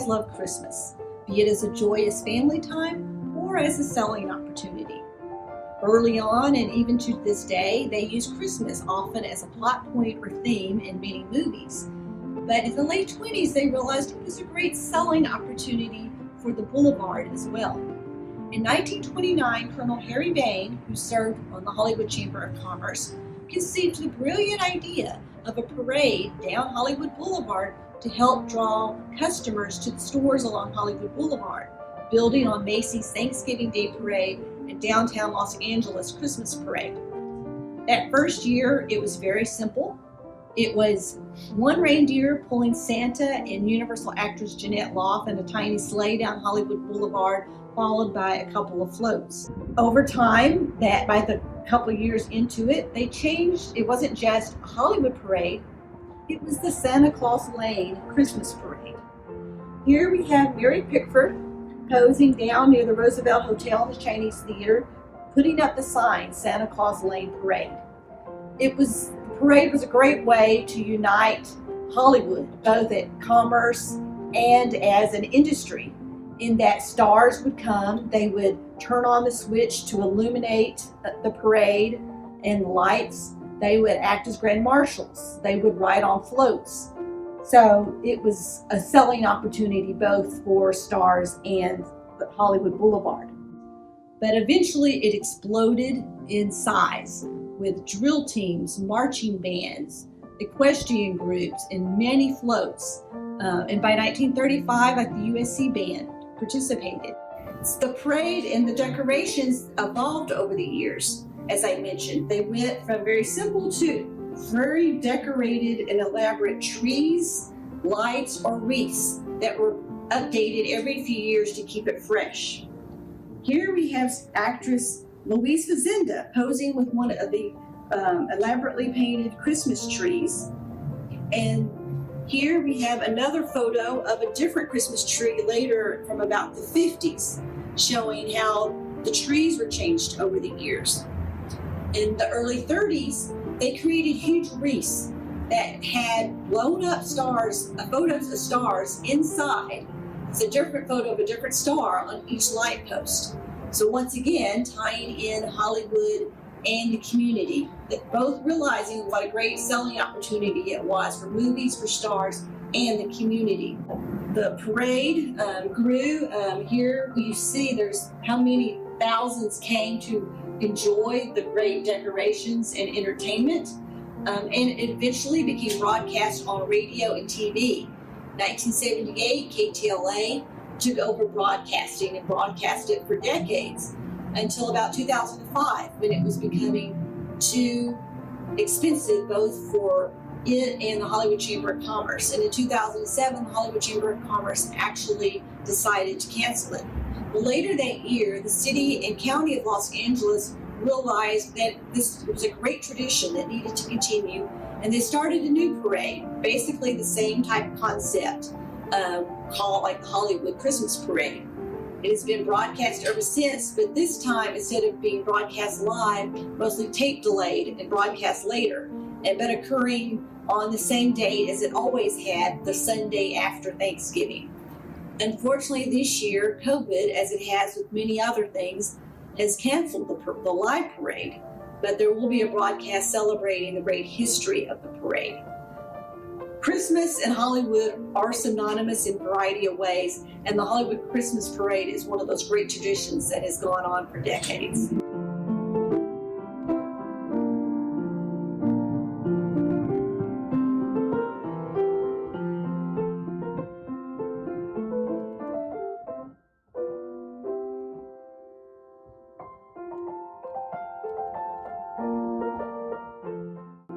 always loved Christmas, be it as a joyous family time or as a selling opportunity. Early on, and even to this day, they use Christmas often as a plot point or theme in many movies. But in the late 20s, they realized it was a great selling opportunity for the boulevard as well. In 1929, Colonel Harry Vane, who served on the Hollywood Chamber of Commerce, conceived the brilliant idea of a parade down Hollywood Boulevard to help draw customers to the stores along Hollywood Boulevard, building on Macy's Thanksgiving Day Parade and downtown Los Angeles Christmas Parade. That first year, it was very simple. It was one reindeer pulling Santa and Universal actress Jeanette Loff in a tiny sleigh down Hollywood Boulevard, followed by a couple of floats. Over time, by the couple of years into it, they changed. It wasn't just a Hollywood parade, it was the Santa Claus Lane Christmas Parade. Here we have Mary Pickford posing down near the Roosevelt Hotel and the Chinese Theater, putting up the sign, Santa Claus Lane Parade. The parade was a great way to unite Hollywood, both at commerce and as an industry, in that stars would come, they would turn on the switch to illuminate the parade and lights. They would act as grand marshals. They would ride on floats. So it was a selling opportunity both for stars and the Hollywood Boulevard. But eventually it exploded in size with drill teams, marching bands, equestrian groups, and many floats. And by 1935, the USC band participated. The parade and the decorations evolved over the years. As I mentioned, they went from very simple to very decorated and elaborate trees, lights, or wreaths that were updated every few years to keep it fresh. Here we have actress Louise Fazenda posing with one of the elaborately painted Christmas trees. And here we have another photo of a different Christmas tree later from about the 50s, showing how the trees were changed over the years. In the early 30s, they created huge wreaths that had blown up stars, photos of stars inside. It's a different photo of a different star on each light post. So once again, tying in Hollywood and the community, that both realizing what a great selling opportunity it was for movies, for stars, and the community. The parade grew. Here you see there's how many thousands came to enjoy the great decorations and entertainment. And it eventually became broadcast on radio and TV. 1978, KTLA took over broadcasting and broadcast it for decades until about 2005, when it was becoming too expensive both for it and the Hollywood Chamber of Commerce. And in 2007, the Hollywood Chamber of Commerce actually decided to cancel it. Well, later that year, the city and county of Los Angeles realized that this was a great tradition that needed to continue, and they started a new parade, basically the same type of concept, called like the Hollywood Christmas Parade. It has been broadcast ever since, but this time, instead of being broadcast live, mostly tape delayed and broadcast later, but occurring on the same date as it always had, the Sunday after Thanksgiving. Unfortunately, this year, COVID, as it has with many other things, has canceled the live parade, but there will be a broadcast celebrating the great history of the parade. Christmas and Hollywood are synonymous in a variety of ways, and the Hollywood Christmas Parade is one of those great traditions that has gone on for decades.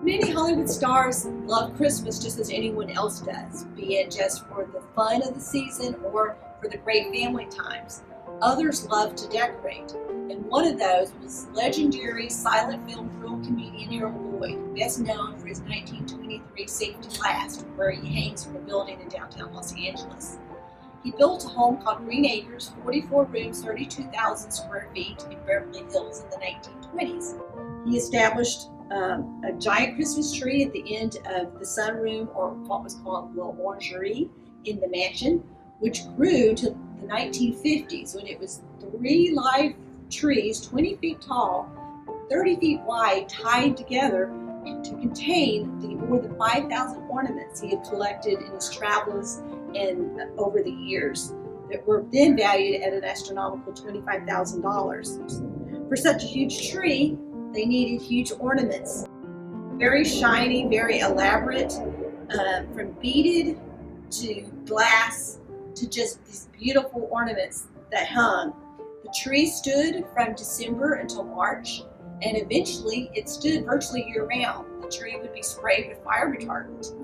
Many Hollywood stars love Christmas just as anyone else does, be it just for the fun of the season or for the great family times. Others love to decorate, and one of those was legendary silent film thrill comedian Lloyd, best known for his 1923 Safety Last, where he hangs from a building in downtown Los Angeles. He built a home called Green Acres, 44 rooms, 32,000 square feet in Beverly Hills in the 1920s. He established a giant Christmas tree at the end of the sunroom, or what was called the orangerie in the mansion, which grew to the 1950s when it was 3 live trees 20 feet tall, 30 feet wide, tied together to contain the more than 5,000 ornaments he had collected in his travels and over the years that were then valued at an astronomical $25,000. For such a huge tree, they needed huge ornaments. Very shiny, very elaborate, from beaded to glass to just these beautiful ornaments that hung. The tree stood from December until March, and eventually it stood virtually year-round. The tree would be sprayed with fire retardant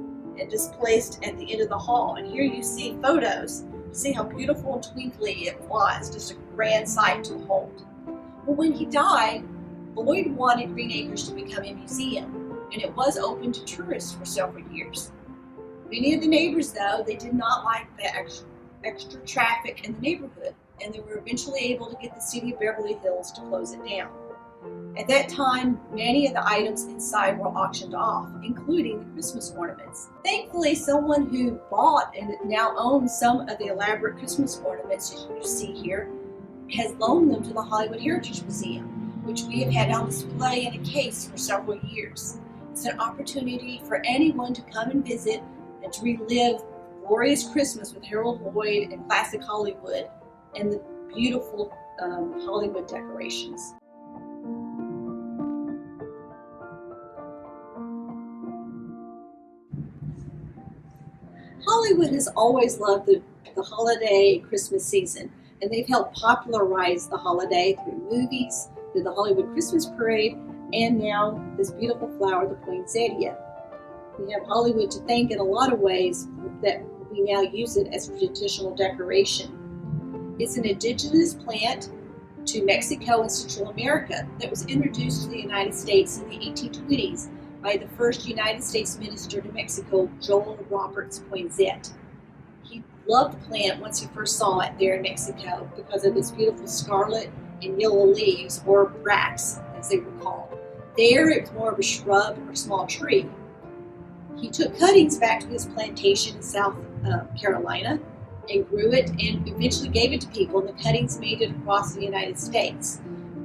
and just placed at the end of the hall. And here you see photos. See how beautiful and twinkly it was, just a grand sight to behold. Well, when he died, Lloyd wanted Green Acres to become a museum, and it was open to tourists for several years. Many of the neighbors, though, they did not like the extra traffic in the neighborhood, and they were eventually able to get the city of Beverly Hills to close it down. At that time, many of the items inside were auctioned off, including the Christmas ornaments. Thankfully, someone who bought and now owns some of the elaborate Christmas ornaments you see here has loaned them to the Hollywood Heritage Museum, which we have had on display in a case for several years. It's an opportunity for anyone to come and visit and to relive glorious Christmas with Harold Lloyd and classic Hollywood and the beautiful Hollywood decorations. Hollywood has always loved the holiday Christmas season, and they've helped popularize the holiday through movies, through the Hollywood Christmas Parade, and now this beautiful flower, the poinsettia. We have Hollywood to thank in a lot of ways that we now use it as a traditional decoration. It's an indigenous plant to Mexico and Central America that was introduced to the United States in the 1820s by the first United States minister to Mexico, Joel Roberts Poinsett. He loved the plant once he first saw it there in Mexico because of its beautiful scarlet and yellow leaves, or bracts as they were called. There it was more of a shrub or small tree. He took cuttings back to his plantation in South Carolina and grew it and eventually gave it to people, and the cuttings made it across the United States.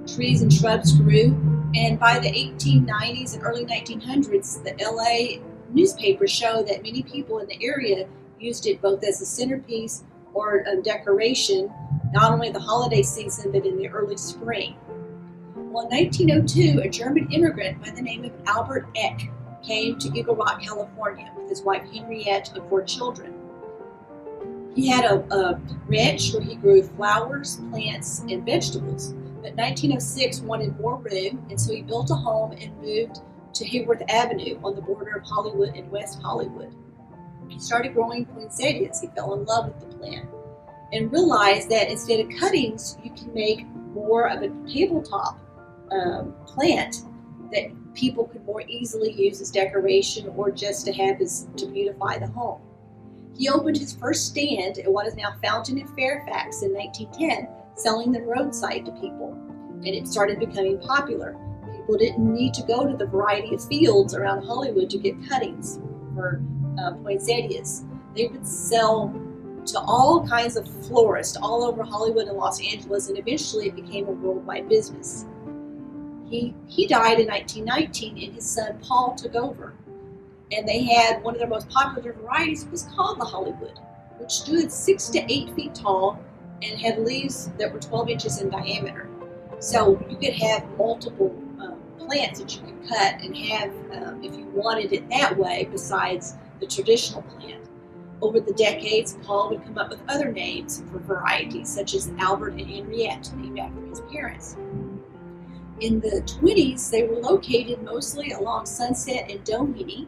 Trees and shrubs grew, and by the 1890s and early 1900s, the LA newspapers show that many people in the area used it both as a centerpiece or a decoration, not only the holiday season, but in the early spring. Well, in 1902, a German immigrant by the name of Albert Eck came to Eagle Rock, California with his wife Henriette and 4 children. He had a ranch where he grew flowers, plants, and vegetables. But 1906 wanted more room, and so he built a home and moved to Hayworth Avenue on the border of Hollywood and West Hollywood. He started growing poinsettias. He fell in love with the plant and realized that instead of cuttings, you can make more of a tabletop plant that people could more easily use as decoration or just to have to beautify the home. He opened his first stand at what is now Fountain in Fairfax in 1910, selling them roadside to people, and it started becoming popular. People didn't need to go to the variety of fields around Hollywood to get cuttings for poinsettias. They would sell to all kinds of florists all over Hollywood and Los Angeles, and eventually it became a worldwide business. He died in 1919, and his son Paul took over. And they had one of their most popular varieties was called the Hollywood, which stood 6 to 8 feet tall and had leaves that were 12 inches in diameter. So you could have multiple plants that you could cut and have if you wanted it that way besides the traditional plant. Over the decades, Paul would come up with other names for varieties, such as Albert and Henriette, named after his parents. In the 20s, they were located mostly along Sunset and Doheny,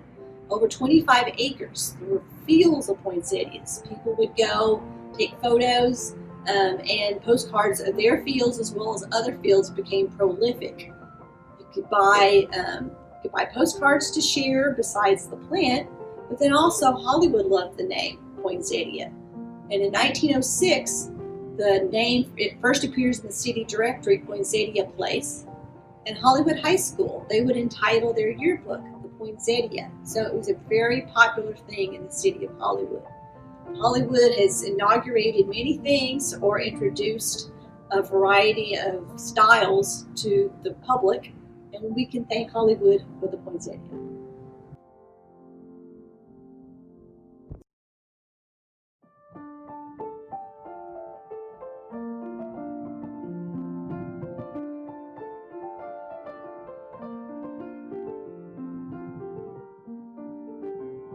over 25 acres. There were fields of poinsettias. People would go take photos and postcards of their fields as well as other fields became prolific. You could buy postcards to share besides the plant, but then also Hollywood loved the name poinsettia. And in 1906, the name, it first appears in the city directory, Poinsettia Place, and Hollywood High School, they would entitle their yearbook the Poinsettia. So it was a very popular thing in the city of Hollywood. Hollywood has inaugurated many things or introduced a variety of styles to the public, and we can thank Hollywood for the poinsettia.